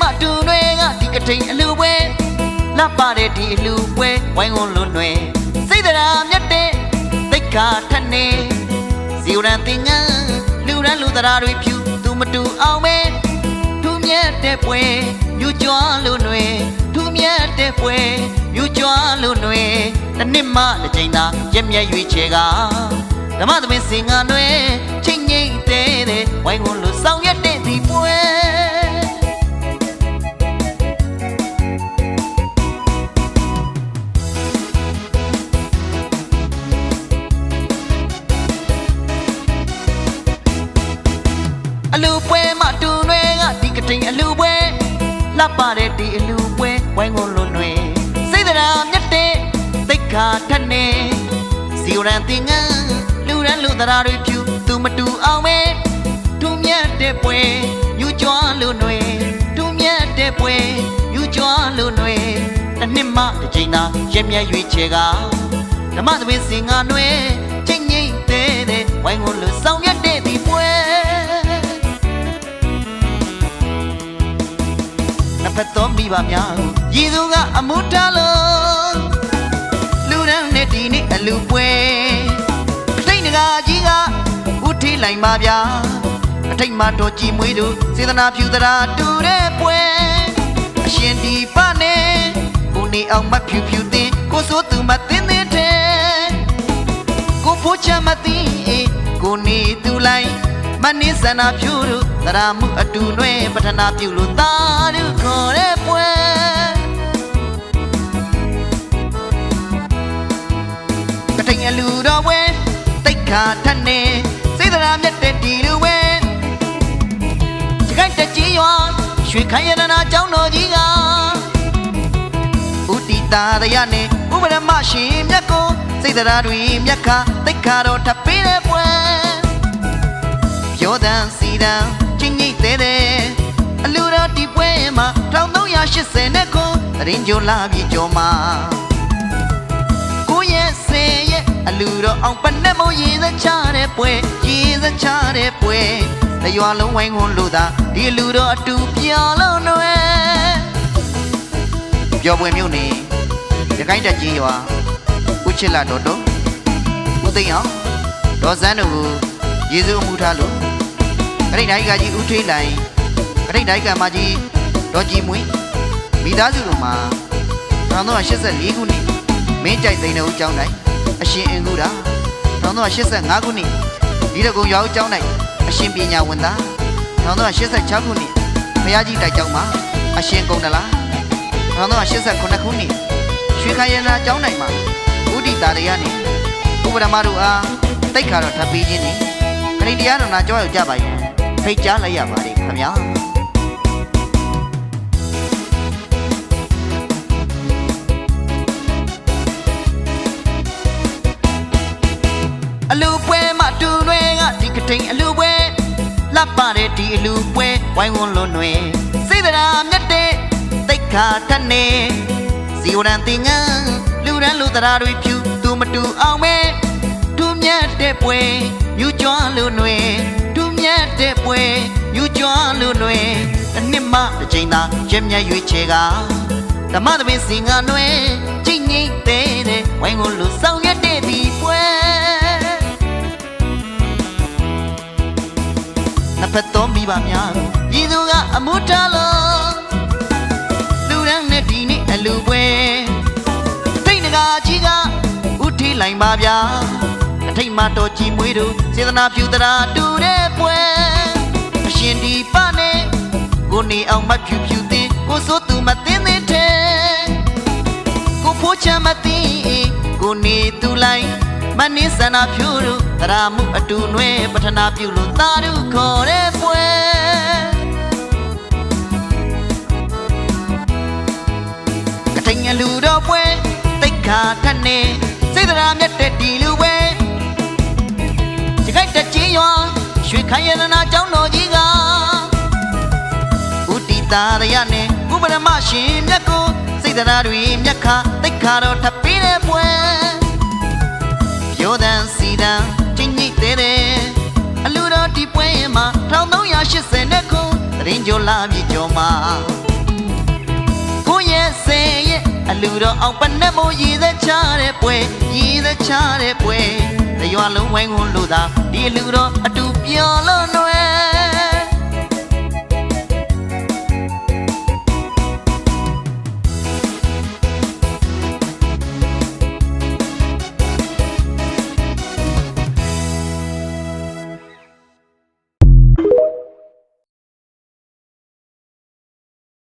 မတူတွေကဒီကထိန်အလူပွဲလှပတဲ့ဒီအလူပွဲဝိုင်းဝန်းလွန်ွယ်စိတ်တရားမြတ်တဲ့သိက္ခာထက်နေဇီဝရန်တင်ငန်းလူရန်လူတရားတွေဖြူသူမတူအောင်မဲထူးမြတ်တဲ့ပွဲမြူကြွလွန်ွယ်ထူးမြတ်တဲ့ပွဲမြူကြွလွန်ွယ်တစ်နှစ်မှတစ်ချိန်သာရက်မြတ်ရွေးချယ်ကဓမ္မသမင်းစင်ငါတွင်ချိန်ငိမ့်တဲ့ဝိုင်းဝန်းလူဆောင်ရက်တဲ့ဒီပွဲအလူပွဲမတူတွေကဒီကထိန်အလူပွဲလှပတဲ့ဒီအလူပွဲဝိုင်းဝန်းလွန်ွယ်စိတ်တရားမြတ်တဲ့သိက္ခာထက်နေဇီဝရန်တင်ငန်းလူရန်လူတရားတွေဖြူသူမတူအောင်မဲထူးမြတ်တဲ့ပွဲမြူကြွလွန်ွယ်ထူးမြတ်တဲ့ပွဲမြူကြွလွန်ွယ်တစ်နှစ်မှတစ်ချိန်သာရက်မြတ်ရွေးချယ်ကဓမ္မသမင်းစင်ငါတွင်ချိန်ငိမ့်တဲ့ဝိုင်းဝန်းလူဆောင်ရက်တဲ့ဒီပွဲနှစ်ဖက်သောမိဘများရည်သူကအမှုထားလို့လူရန်နဲ့ဒီနေ့အလူပွဲအထိတ်ငါကြီးကဥထိလိုက်ပါဗျာအထိတ်မတော်ကြည်မွေးတို့စေတနာဖြူသရာတူတဲ့ပွဲအရှင်ဒီပနဲ့ကိုနေအောင်မဖြူဖြူသိကိုစိုးသူမသိသိတဲ့ကိုဖို့ချမသိကိုနေသူလိုက်မနိစနာဖြူတို့သရာမှုအတူတွဲပထနာပြုလို့သာတို့ခေါ်တဲ့ပွဲကထိန်အလူတော်ပွဲသိက္ခာထက်နေစိတ်သရာမြတ်တဲ့ဒီလူပဲဒီခိုက်တကြီးရွာရွှေခိုင်ရတနာကျောင်းတော်ကြီးကဥတီတာရနဲ့ဥပရမရှင်မြတ်ကိုစိတ်သရာတွေမြတ်ခါသိက္ခာတော်ထပ်ပေးတဲ့ပွဲပြောတန်စီတန်ချင်းငိမ့်တဲ့အလူတော်ဒီပွဲမှာ1380နဲ့ကိုတရင်ကျော်လာပြီကျော်မှာကိုရဲ့စေရဲ့အလူတော်အောင်ပနဲ့မိုးရည်စချတဲ့ပွဲရည်စချတဲ့ပွဲတရွာလုံးဝိုင်းဝန်းလို့သာဒီအလူတော်အတူပြောင်းလို့နွယ်ပြောပွဲမြို့နေရခိုင်တက်ကြီးရွာဦးချစ်လာတော်တော်ဦးသိန်းအောင်ဒေါ်စန်းတို့ကိုယေစုအမှုထားလို့ခရိတ်တိုင်းကကြီးဦးထွေးလိုက်ခရိတ်တိုင်းကမကြီးဒေါ်ကြည်မွေးမိသားစုတို့မှာ1984ခုနှစ်မင်းကြိုက်သိန်းတို့ကျောင်းတိုင်းအရှင်အင်ကူတာ1985ခုနှစ်ဒီတကုံရွာဦးကျောင်းတိုင်းအရှင်ပညာဝန်သား1986ခုနှစ်ဘုရားကြီးတိုက်ကျောင်းမှာအရှင်ကုံတလား1989ခုနှစ်ရွှေခိုင်ရနာကျောင်းတိုင်းမှာဥဒိတာရရနဲ့ဥပဒမတို့အားတိတ်ခါတော့ထပ်ပြီးခြင်းနဲ့ခရိတ်တရားတော်နာကြောက်ရောက်ကြပါရဲ့ဖိတ်ကြားလိုက်ရပါတယ်ခင်ဗျာအလူပွဲမတူတွေကဒီကထိန်အလူပွဲလှပတဲ့ဒီအလူပွဲဝိုင်းဝန်းလွန်ွယ်စိတ်တရားမြတ်တဲ့သိက္ခာထက်နေဇီဝရန်တင်ငန်းလူရန်လူတရားတွေဖြူသူမတူအောင်မဲထူးမြတ်တဲ့ပွဲမြူကြွလွန်ွယ်ထူးမြတ်တဲ့ပွဲမြူကြွလွန်ွယ်တစ်နှစ်မှတစ်ချိန်သာရက်မြတ်ရွေးချယ်ကဓမ္မသမင်းစင်ငါတွင်ချိန်ငိမ့်တဲ့ဝိုင်းဝန်းလူဆောင်ရက်တဲ့ဒီပွဲနှစ်ဖက်သောမိဘများရည်သူကအမှုထားလို့လူရန်နဲ့ဒီနေ့အလူပွဲထိတ်ငါကြီးကဥထိလိုက်ပါဗျာအထိတ်မတော်ကြည်မွေးတို့စေတနာဖြူသရာတူတဲ့ပွဲအရှင်ဒီပနဲ့ကိုနေအောင်မဖြူဖြူသိကိုစိုးသူမသိသိတဲ့ကိုဖို့ချမသိကိုနေသူလိုက်မနိစနာဖြူတို့သရာမှုအတူနှွဲပထနာပြုလို့သာဓုခေါ်တဲ့ပွဲကထိန်အလူတော်ပွဲသိက္ခာထက်နေစိတ်သရာမြတ်တဲ့ဒီလူပဲဒီခိုက်တကြီးရွာရွှေခိုင်ရတနာကျောင်းတော်ကြီးကဥတီတာရရနဲ့ဥပရမရှင်မြတ်ကိုစိတ်သရာတွေမြတ်ခါသိက္ခာတော်ထပ်ပေးတဲ့ပွဲပြောတန်စီတန်ချင်းငိမ့်တဲ့အလူတော်ဒီပွဲမှာ1380နဲ့ကိုတရင်ကျော်လာပြီကျော်မှာ လူတော်အောင်ပနဲ့မိုးရည်သက်ချတဲ့ပွဲရည်သက်ချတဲ့ပွဲတရွာလုံးဝိုင်းဝန်းလို့သာဒီလူတော်အတူပြောလို့နွယ်